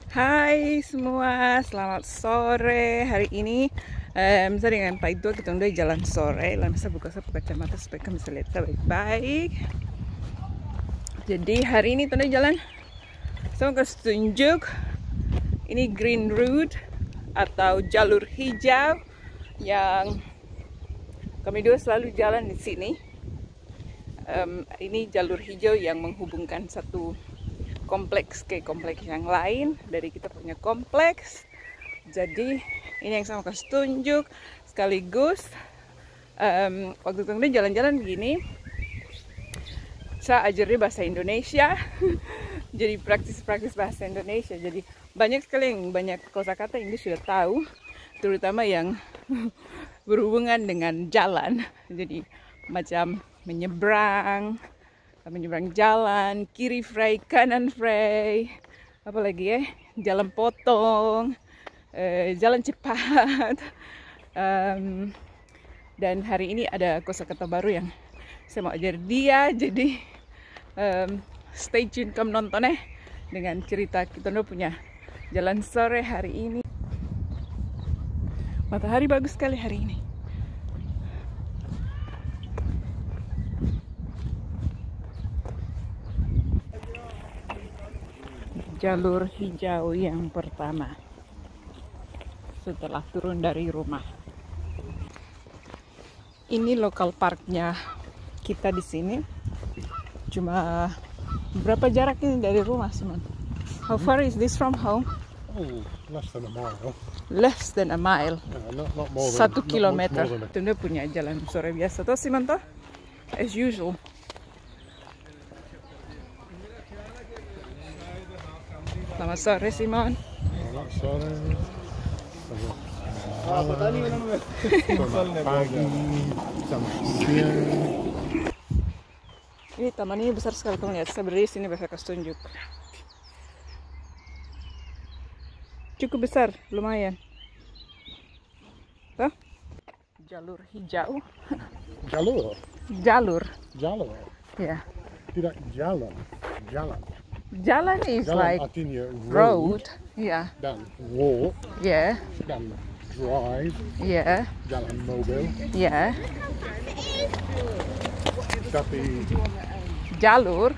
Hai semua, selamat sore. Hari ini saya dengan Pak Itu kita udah jalan sore. Lalu saya buka kacamata supaya kami bisa lihat baik-baik. Jadi hari ini kita jalan. Saya mau kasih tunjuk. Ini Green Road atau jalur hijau yang kami dua selalu jalan di sini. Ini jalur hijau yang menghubungkan satu kompleks ke kompleks yang lain dari kita punya kompleks. Jadi ini yang saya mau kasih tunjuk sekaligus waktu itu jalan-jalan begini saya ajar dia bahasa Indonesia. Jadi praktis bahasa Indonesia. Jadi banyak sekali yang banyak kosakata yang dia sudah tahu, terutama yang berhubungan dengan jalan. Jadi macam menyeberang jalan, kiri frey, kanan frey, apalagi ya, jalan potong, jalan cepat. Dan hari ini ada kosakata baru yang saya mau ajar dia, jadi stay tune, kamu nonton dengan cerita kita punya jalan sore hari ini. Matahari bagus sekali hari ini. Jalur hijau yang pertama setelah turun dari rumah. Ini lokal parknya kita di sini. Cuma berapa jarak ini dari rumah, Simon? How far is this from home? Oh, less than a mile. Less than a mile. Not more than 1 kilometer. Tunda punya jalan sore biasa toh, Simon toh? As usual. Selamat sore, Simon. Selamat sore. Ini taman ini besar sekali, kamu lihat. Saya berdiri sini, bisa kasih tunjuk. Cukup besar, lumayan. Tuh, jalur hijau. Jalur. Jalur. Jalur. Ya. Tidak jalan. Jalan. Jalan is Jalan like artinya road. Ya. Dan walk. Ya. Dan drive. Ya. Jalan mobil. Ya. Tapi Jalur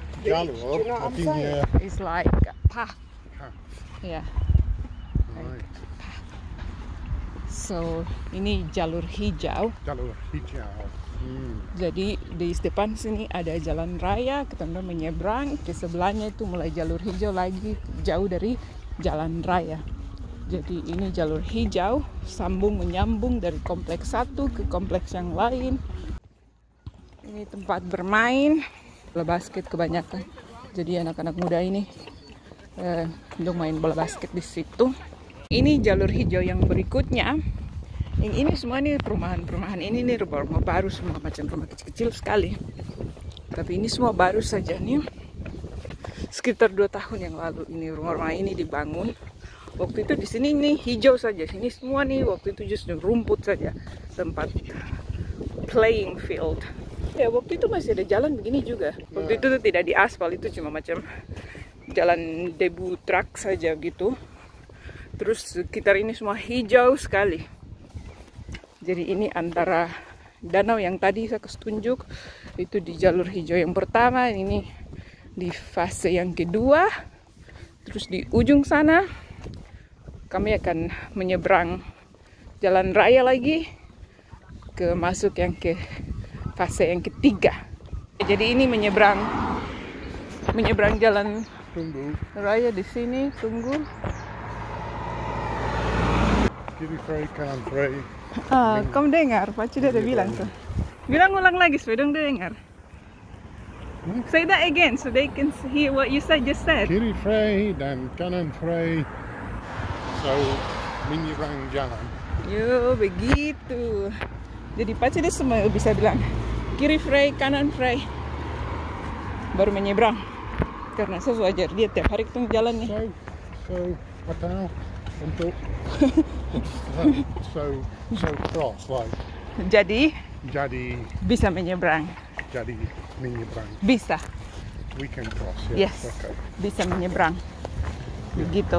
artinya is like path. Ya. right. So, ini jalur hijau. Jalur hijau. Jadi di depan sini ada jalan raya, kita menyeberang, ke sebelahnya itu mulai jalur hijau lagi, jauh dari jalan raya. Jadi ini jalur hijau, menyambung dari kompleks satu ke kompleks yang lain. Ini tempat bermain, bola basket kebanyakan. Jadi anak-anak muda ini untuk main bola basket di situ. Ini jalur hijau yang berikutnya. Yang ini semua nih perumahan ini nih rumah baru semua, macam rumah kecil-kecil sekali. Tapi ini semua baru saja nih. Sekitar 2 tahun yang lalu ini rumah ini dibangun. Waktu itu di sini nih hijau saja. Sini semua nih waktu itu justru rumput saja, tempat playing field. Ya waktu itu masih ada jalan begini juga. Waktu itu tuh tidak di aspal, itu cuma macam jalan debu truk saja gitu. Terus sekitar ini semua hijau sekali. Jadi ini antara danau yang tadi saya kasih tunjuk, itu di jalur hijau yang pertama, ini di fase yang kedua. Terus di ujung sana kami akan menyeberang jalan raya lagi ke masuk yang ke fase yang ketiga. Jadi ini menyeberang jalan raya di sini, tunggu. Kiri frey, kanan frey. Kamu dengar, Pak Cida udah bilang tuh. Bilang ulang lagi supaya dong dengar. Say that again so they can hear what you just said. Kiri frey dan kanan frey. So, menyeberang jalan. Yo, begitu. Jadi Pak Cida semua bisa bilang kiri frey, kanan frey. Baru menyeberang. Karena saya ajar dia tiap hari ketemu jalannya. So atau untuk so cross like. Jadi bisa menyeberang. Bisa. We can cross. Yes. Okay. Bisa menyeberang. Begitu.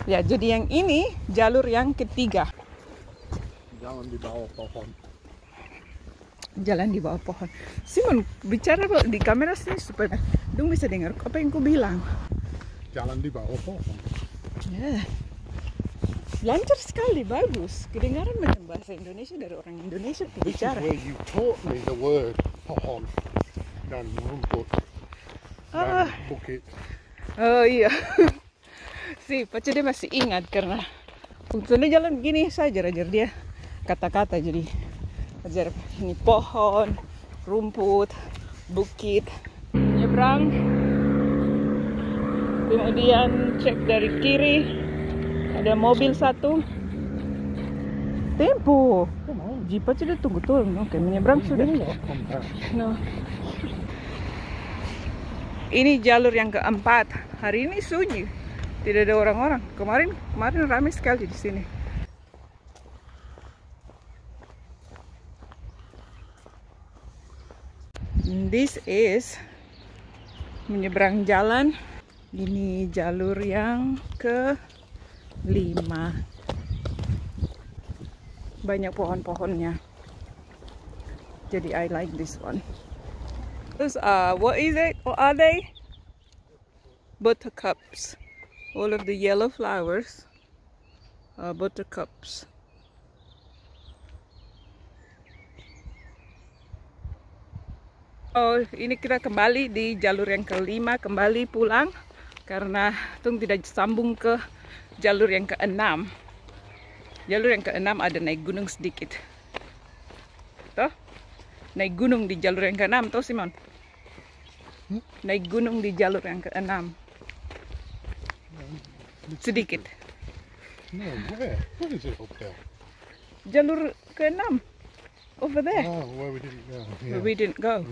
Ya, jadi yang ini jalur yang ketiga. Jalan di bawah pohon. Jalan di bawah pohon. Simon, bicara di kamera sini supaya dong bisa dengar apa yang ku bilang. Jalan di bawah pohon. Ya. Lancar sekali, bagus. Kedengaran macam bahasa Indonesia dari orang Indonesia bicara. Where you taught me the word pohon dan rumput dan bukit. Oh iya. Si, Pace dia masih ingat karena waktu jalan begini saya ajar dia kata-kata, jadi ajar ini pohon, rumput, bukit, nyebrang, kemudian cek dari kiri ada mobil satu, tempo, jipa sudah tunggu turun, oke menyeberang sudah. No. Ini jalur yang keempat, hari ini sunyi, tidak ada orang-orang. Kemarin ramai sekali di sini. This is menyeberang jalan. Ini jalur yang ke-5. Banyak pohon-pohonnya. Jadi I like this one. Terus what is it? What are they? Buttercups. All of the yellow flowers are buttercups. Oh, ini kita kembali di jalur yang ke-5, kembali pulang karena tung tidak sambung ke jalur yang ke-6. Jalur yang ke-6 ada naik gunung sedikit. Toh? Naik gunung di jalur yang ke-6, toh Simon? Naik gunung di jalur yang ke-6. Sedikit. No, where? Where is it up there? Jalur ke-6. Over there. Oh, where we didn't go. Yeah. We didn't go.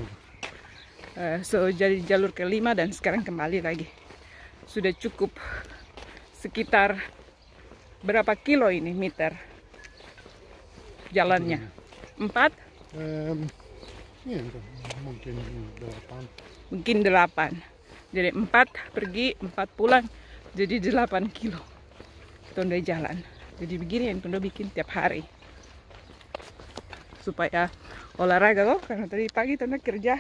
So jadi jalur ke-5 dan sekarang kembali lagi. Sudah cukup sekitar berapa kilo ini meter jalannya? 4? Ya, mungkin 8. Mungkin 8. Jadi 4 pergi, 4 pulang. Jadi 8 kilo. Tondo jalan. Jadi begini yang Tondo bikin tiap hari. Supaya olahraga kok, karena tadi pagi Tondo kerja.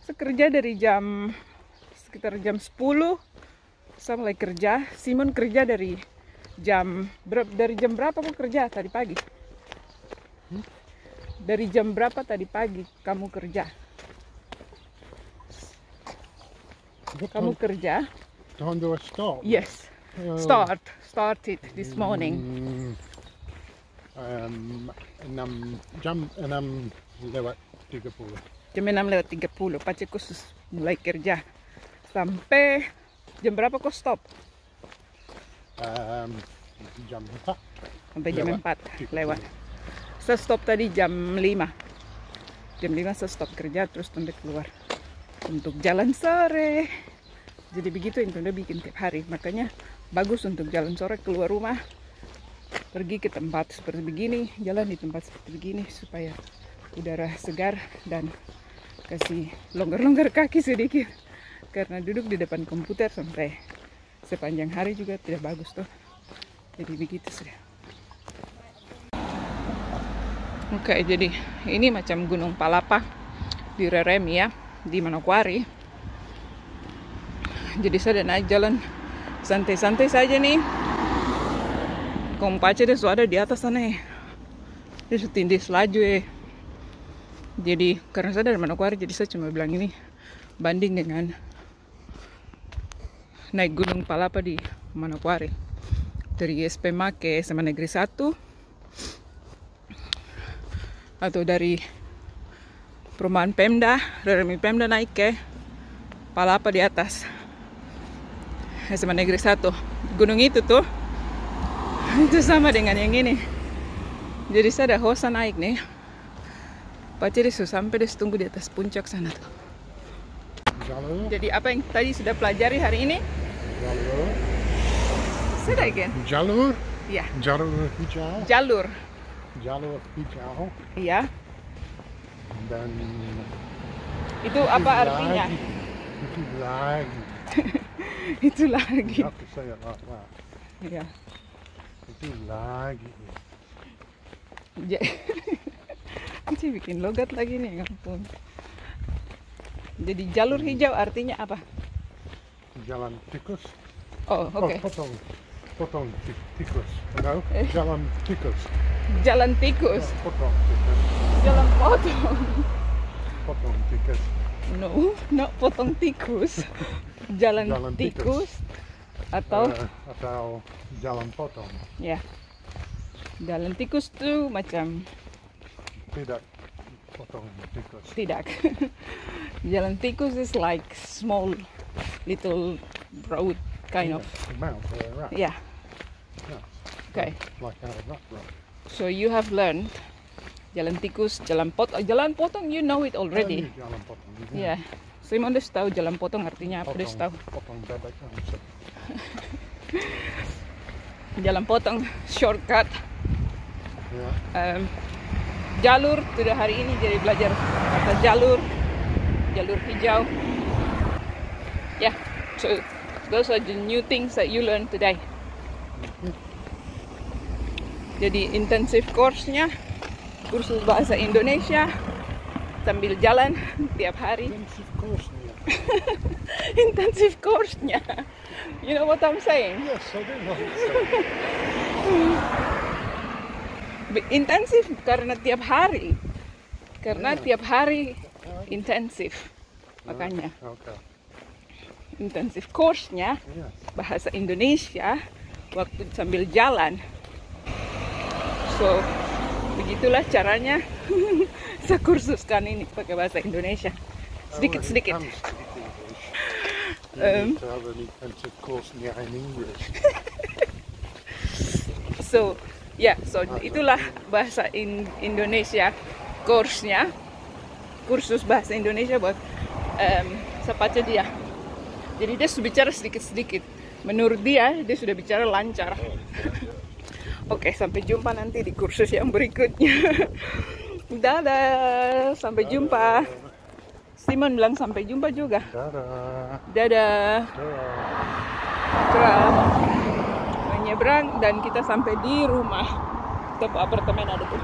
Saya kerja dari sekitar jam 10. Saya mulai kerja. Simon kerja dari jam berapa kau kerja tadi pagi? Dari jam berapa tadi pagi kamu kerja? Kamu kerja? Time do I start? Yes. Started this morning. 6 jam 6 lewat 30. Jam 6 lewat 30. Pace khusus mulai kerja. Sampai jam berapa kau stop? Jam 4. Sampai jam 4 lewat. Saya stop tadi jam 5. Jam 5 saya stop kerja terus Tondo keluar untuk jalan sore. Jadi begitu yang Tondo bikin tiap hari. Makanya bagus untuk jalan sore keluar rumah. Pergi ke tempat seperti begini, jalan di tempat seperti begini supaya udara segar dan kasih longgar-longgar kaki sedikit. Karena duduk di depan komputer sampai sepanjang hari juga tidak bagus tuh. Jadi begitu sudah. Oke, jadi ini macam Gunung Palapa di Reremi ya, di Manokwari. Jadi saya naik jalan santai-santai saja nih. Kompace deh sudah di atas sana ya. Dia setindih laju ya. Jadi karena saya dari Manokwari, jadi saya cuma bilang ini banding dengan naik Gunung Palapa di Manokwari. Dari SPMA ke SMA Negeri 1 atau dari perumahan Pemda, Reremi Pemda naik ke Palapa di atas SMA Negeri 1. Gunung itu tuh itu sama dengan yang ini. Jadi saya ada hosa naik nih. Pace dia sampai dia tunggu di atas puncak sana tuh. Jalur. Jadi apa yang tadi sudah pelajari hari ini? Jalur. Say that again. Jalur. Iya. Jalur hijau. Jalur. Jalur hijau. Iya. Dan Itu apa artinya? Itu lagi. Itu lagi. You have to say it like that. Ya. Itu lagi. Cici bikin logat lagi nih, ampun. Jadi jalur hijau artinya apa? Jalan tikus. Oh, oke. Potong tikus. No, jalan tikus. Jalan tikus. Potong tikus. Jalan potong. Potong tikus. No, not potong tikus. Jalan Jalan tikus. Atau atau jalan potong. ya. Jalan tikus tuh macam Tidak potong tikus. tidak. Jalan tikus is like small little road kind of. Mount or a rat. Yeah. Yeah. Okay. Like our rat road. So you have learned jalan tikus, jalan potong, you know it already. Jalan potong. Yeah. Simon udah tahu jalan potong artinya apa, udah tahu. Potong bebek. Jalan potong shortcut. Yeah. Jalur sudah hari ini jadi belajar kata jalur hijau. Yeah. So those are the new things that you learn today. Jadi intensive course-nya kursus bahasa Indonesia sambil jalan tiap hari. Intensive course. Intensive course-nya. You know what I'm saying? Yes, I do know what you're saying. Intensif karena tiap hari. Karena tiap hari intensif. Makanya Okay. intensif course-nya Yes. bahasa Indonesia waktu sambil jalan. So, begitulah caranya saya kursuskan ini pakai bahasa Indonesia. Sedikit-sedikit. You need to have an intensive course in English. So, itulah bahasa Indonesia course-nya. Kursus bahasa Indonesia buat sepaca dia. Jadi dia sudah bicara sedikit-sedikit. Menurut dia sudah bicara lancar. Oke, sampai jumpa nanti di kursus yang berikutnya. Dadah, sampai jumpa. Simon bilang sampai jumpa juga. Dadah. Dadah. Menyeberang dan kita sampai di rumah. Atau apartemen ada tuh.